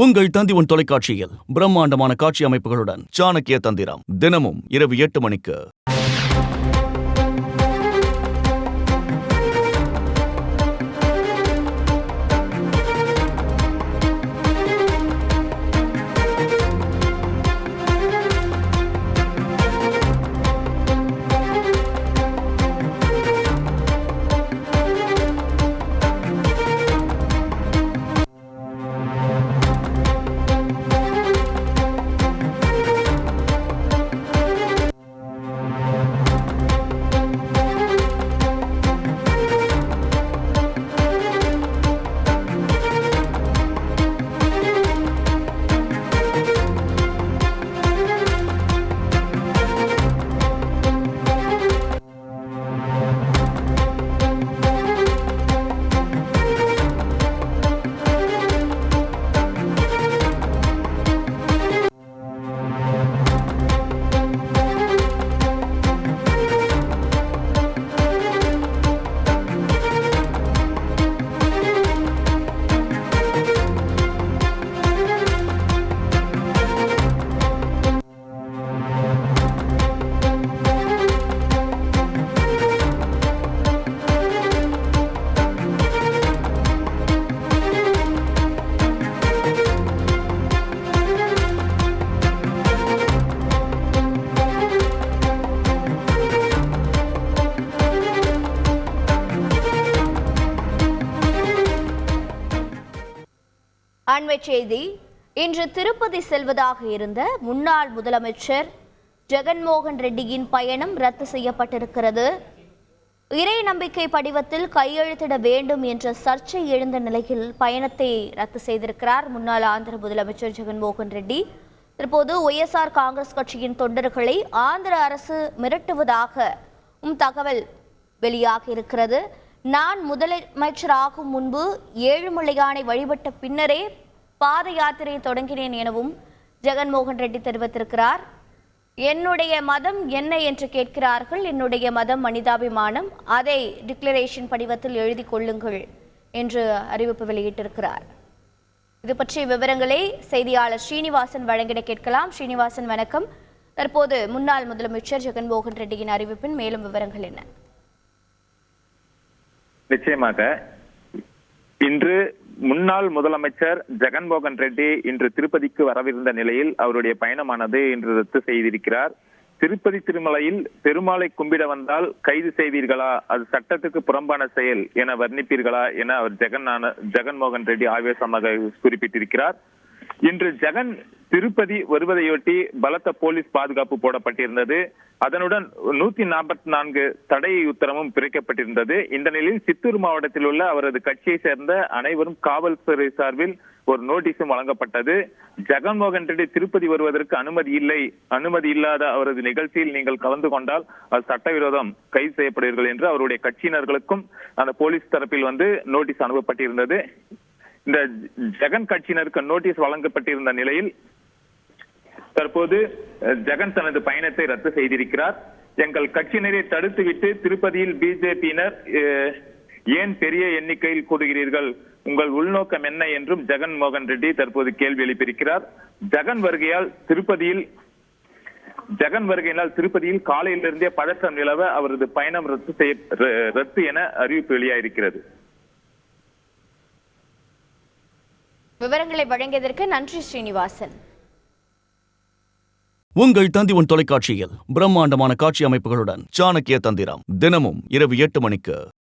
உங்கள் தந்தி தொலைக்காட்சியில் பிரம்மாண்டமான காட்சி அமைப்புகளுடன் சாணக்கிய தந்திரம் தினமும் இரவு 8 மணிக்கு. அண்மைச் செய்தி. இன்று திருப்பதி செல்வதாக இருந்த முன்னாள் முதலமைச்சர் ஜெகன்மோகன் ரெட்டியின் பயணம் ரத்து செய்யப்பட்டிருக்கிறது. இறை நம்பிக்கை படிவத்தில் கையெழுத்திட வேண்டும் என்ற சர்ச்சை எழுந்த நிலையில் பயணத்தை ரத்து செய்திருக்கிறார் முன்னாள் ஆந்திர முதலமைச்சர் ஜெகன்மோகன் ரெட்டி. தற்போது ஒய்எஸ்ஆர் காங்கிரஸ் கட்சியின் தொண்டர்களை ஆந்திர அரசு மிரட்டுவதாக தகவல் வெளியாகி இருக்கிறது. நான் முதலமைச்சராகும் முன்பு ஏழுமலையானை வழிபட்ட பின்னரே பாத யாத்திரையை தொடங்கினேன் எனவும் ஜெகன்மோகன் ரெட்டி தெரிவித்திருக்கிறார். என்னுடைய மதம் என்ன என்று கேட்கிறார்கள். என்னுடைய மதம் மனிதாபிமானம், அதை டிக்ளரேஷன் படிவத்தில் எழுதி கொள்ளுங்கள் என்று அறிவிப்பு வெளியிட்டிருக்கிறார். இது பற்றிய விவரங்களை செய்தியாளர் ஸ்ரீனிவாசன் வழங்கிட கேட்கலாம். ஸ்ரீனிவாசன் வணக்கம். தற்போது முன்னாள் முதலமைச்சர் ஜெகன்மோகன் ரெட்டியின் அறிவிப்பின் மேலும் விவரங்கள் என்ன? நிச்சயமாக இன்று முன்னாள் முதலமைச்சர் ஜெகன்மோகன் ரெட்டி இன்று திருப்பதிக்கு வரவிருந்த நிலையில் அவருடைய பயணமானது இன்று ரத்து செய்திருக்கிறார். திருப்பதி திருமலையில் பெருமாளை கும்பிட வந்தால் கைது செய்வீர்களா, அது சட்டத்துக்கு புறம்பான செயல் என வர்ணிப்பீர்களா என அவர் ஜெகன்மோகன் ரெட்டி ஆவேசமாக குறிப்பிட்டிருக்கிறார். இன்று ஜெகன் திருப்பதி வருவதையொட்டி பலத்த போலீஸ் பாதுகாப்பு போடப்பட்டிருந்தது. அதனுடன் 144 தடை உத்தரவும் பிறக்கப்பட்டிருந்தது. இந்த நிலையில் சித்தூர் மாவட்டத்தில் உள்ள அவரது கட்சியை சேர்ந்த அனைவரும் காவல்துறை சார்பில் ஒரு நோட்டீஸும் வழங்கப்பட்டது. ஜெகன்மோகன் ரெட்டி திருப்பதி வருவதற்கு அனுமதி இல்லாத அவரது நிகழ்ச்சியில் நீங்கள் கலந்து கொண்டால் அது சட்டவிரோதம், கைது செய்யப்படுவீர்கள் என்று அவருடைய கட்சியினர்களுக்கும் அந்த போலீஸ் தரப்பில் நோட்டீஸ் அனுப்பப்பட்டிருந்தது. இந்த ஜெகன் கட்சியினருக்கு நோட்டீஸ் வழங்கப்பட்டிருந்த நிலையில் தற்போது ஜெகன் தனது பயணத்தை ரத்து செய்திருக்கிறார். எங்கள் கட்சியினரை தடுத்துவிட்டு திருப்பதியில் பிஜேபியினர் ஏன் பெரிய எண்ணிக்கையில் கூடுகிறீர்கள், உங்கள் உள்நோக்கம் என்ன என்றும் ஜெகன்மோகன் ரெட்டி தற்போது கேள்வி எழுப்பியிருக்கிறார். ஜெகன் வருகையினால் திருப்பதியில் காலையிலிருந்தே பதற்றம் நிலவ அவரது பயணம் ரத்து என அறிவிப்பு வெளியாயிருக்கிறது. விவரங்களை வழங்கியதற்கு நன்றி ஸ்ரீனிவாசன். உங்கள் தந்தி தொலைக்காட்சியில் பிரம்மாண்டமான காட்சி அமைப்புகளுடன் சாணக்கிய தந்திரம் தினமும் இரவு 8 மணிக்கு.